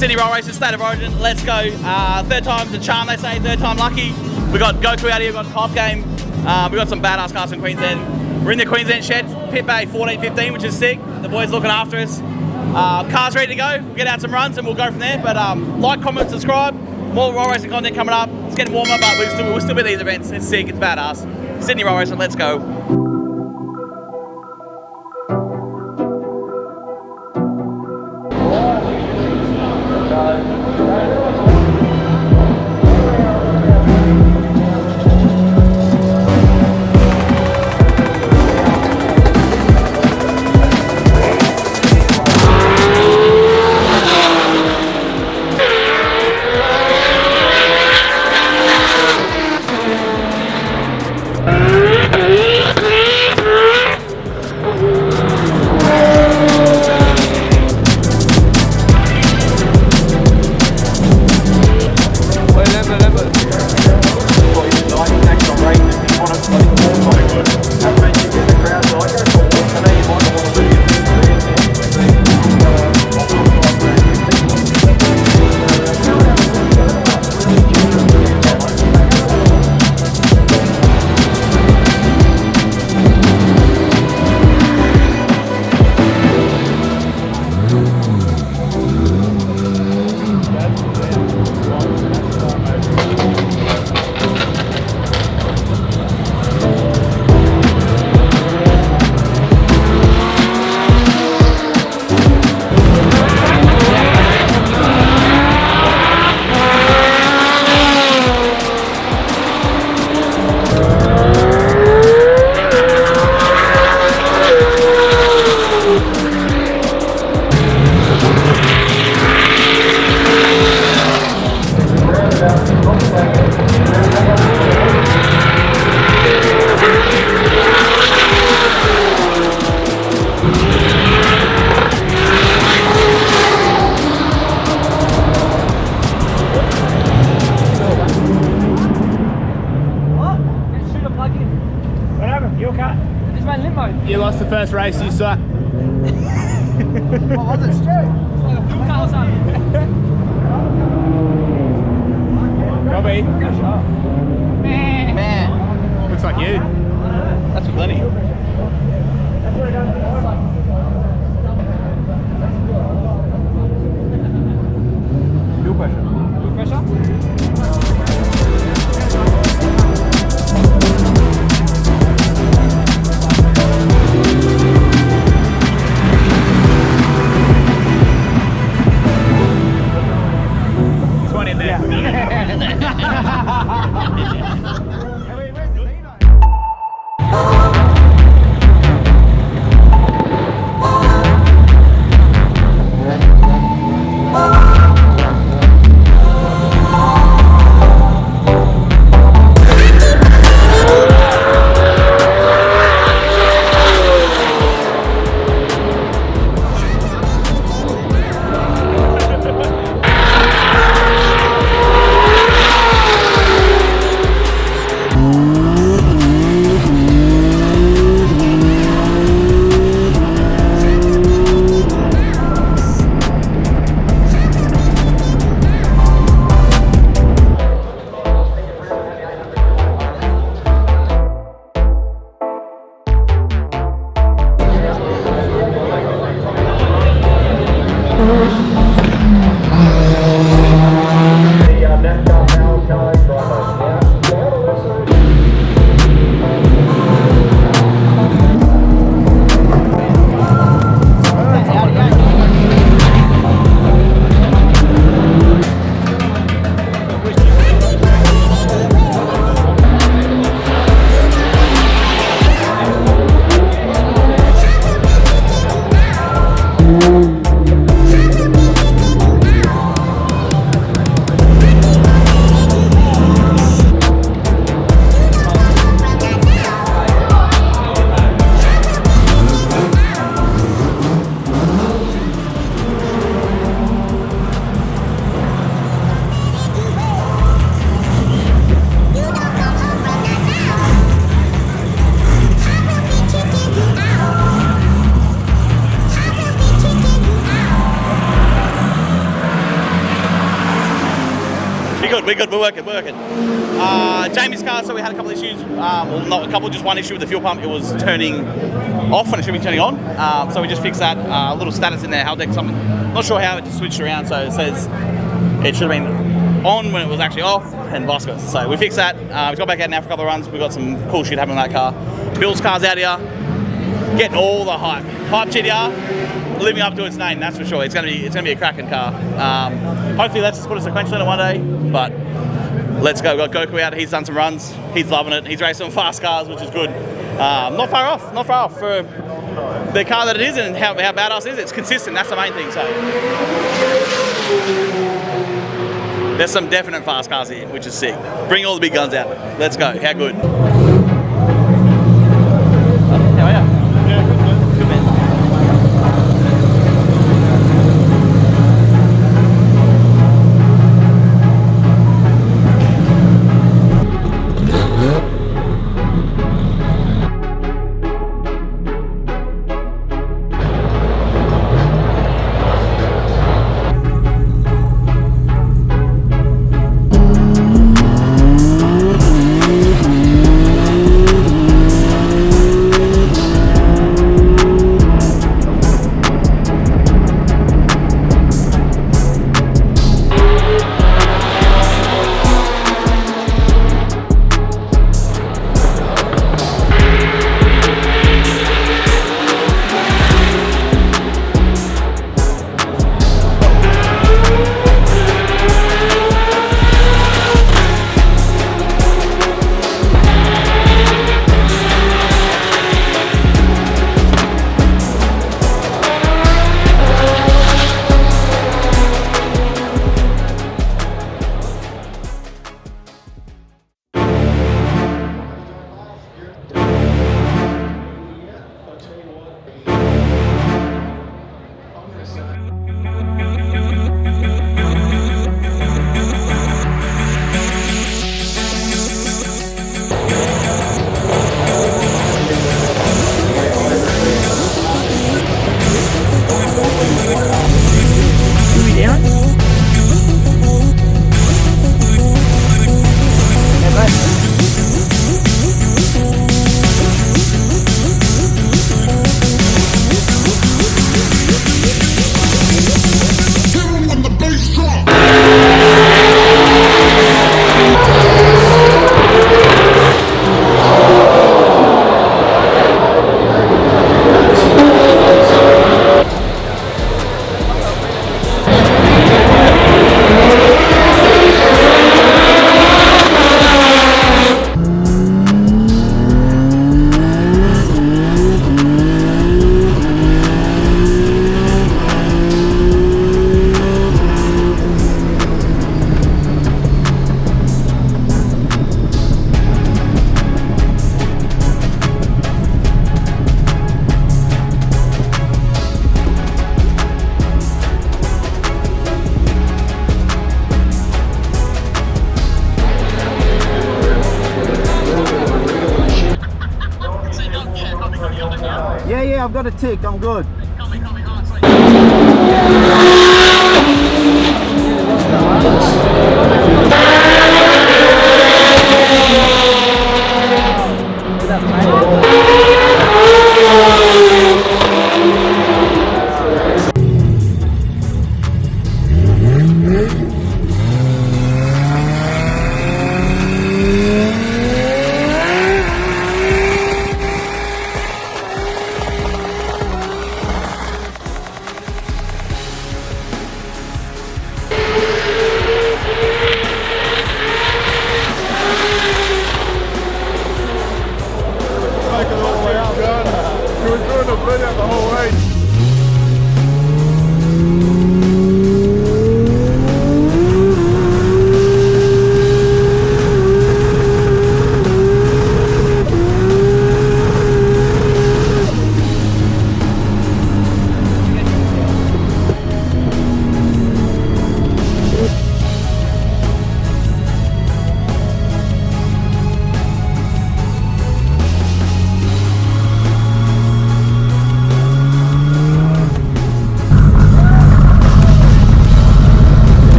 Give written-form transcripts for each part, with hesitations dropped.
Sydney Roll Racing, State of Origin, let's go. Third time's a charm, they say, third time lucky. We got Goku out here, we got HYPGAME, we got some badass cars from Queensland. We're in the Queensland shed, pit bay 14-15, which is sick. The boys looking after us. Cars ready to go, we'll get out some runs and we'll go from there. But like, comment, subscribe, more roll racing content coming up. It's getting warmer, but we'll still be at these events. It's sick, it's badass. Sydney Roll Racing, let's go. You lost the first race, you suck. What was it, Stu? It's like a fuel car or something. Robbie. Man. Looks like you. That's for Glennie. Fuel pressure. Fuel pressure? We're good. We're working. Jamie's car, so we had a couple of issues. Well, not a couple, just one issue with the fuel pump. It was turning off when it should be turning on. So we just fixed that. A little status in there, Haldex something. Not sure how it just switched around. So it says it should have been on when it was actually off, and vice versa. So we fixed that. We've got back out now for a couple of runs. We've got some cool shit happening on that car. Bill's car's out here, getting all the hype. Hype GTR, living up to its name, that's for sure. It's gonna be a cracking car. Hopefully that's just put a sequential in it one day, but let's go. We've got Goku out, he's done some runs, he's loving it. He's racing on fast cars, which is good. Not far off for the car that it is and how badass it is. It's consistent, that's the main thing. So there's some definite fast cars here, which is sick. Bring all the big guns out. Let's go. How good? How are you? Yeah, good man. Good man. Yeah, I've got a tick, I'm good.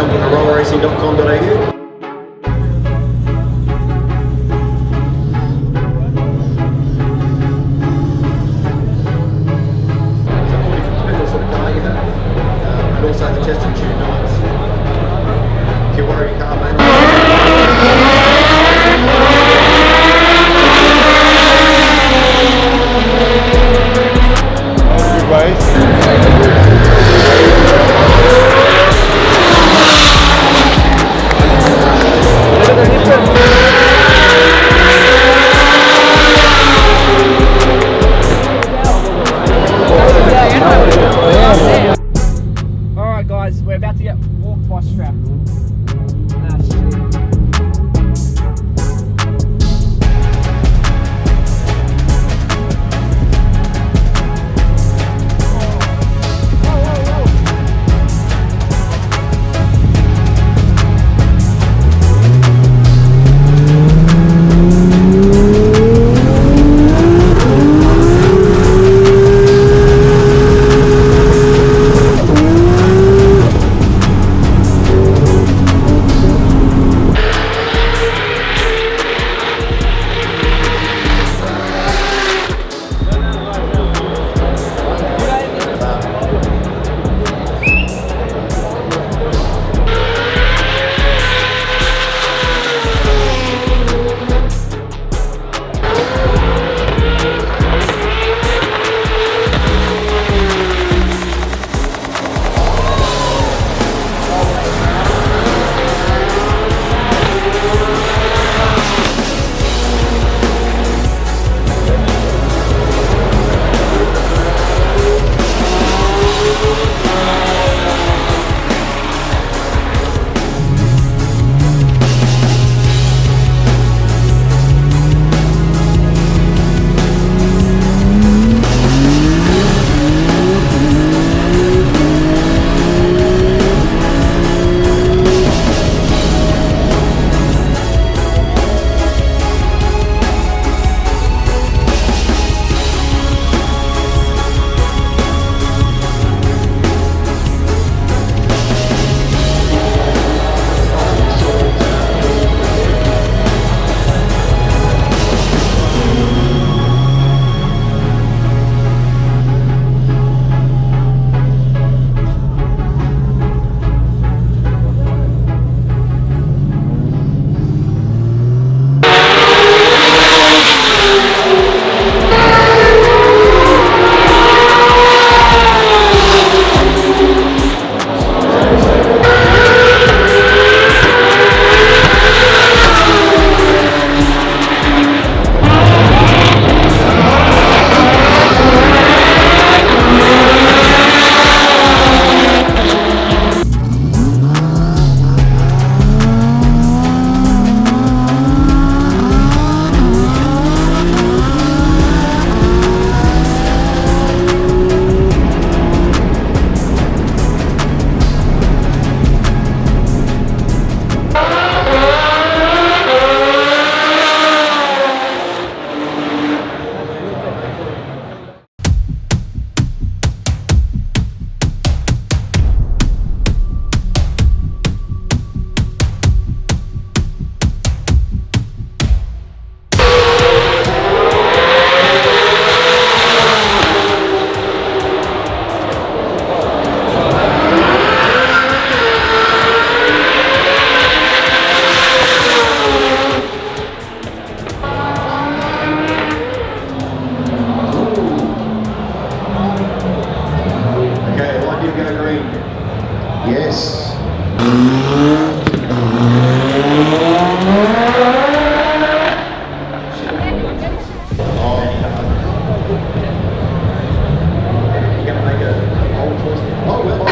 www.rollerracing.com.au. And also the test and tune nights. If you're worried you can't manage. Good ways. Alright guys, we're about to get walked by strap. Yes. You're going to make a old twist. Oh, well.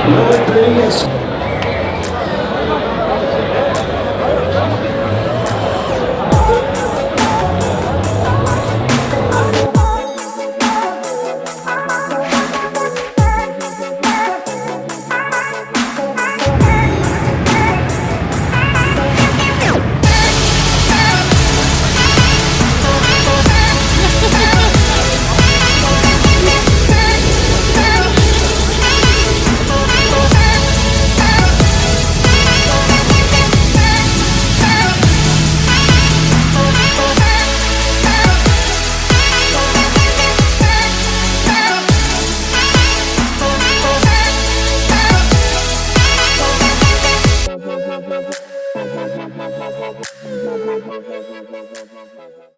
Number 30 is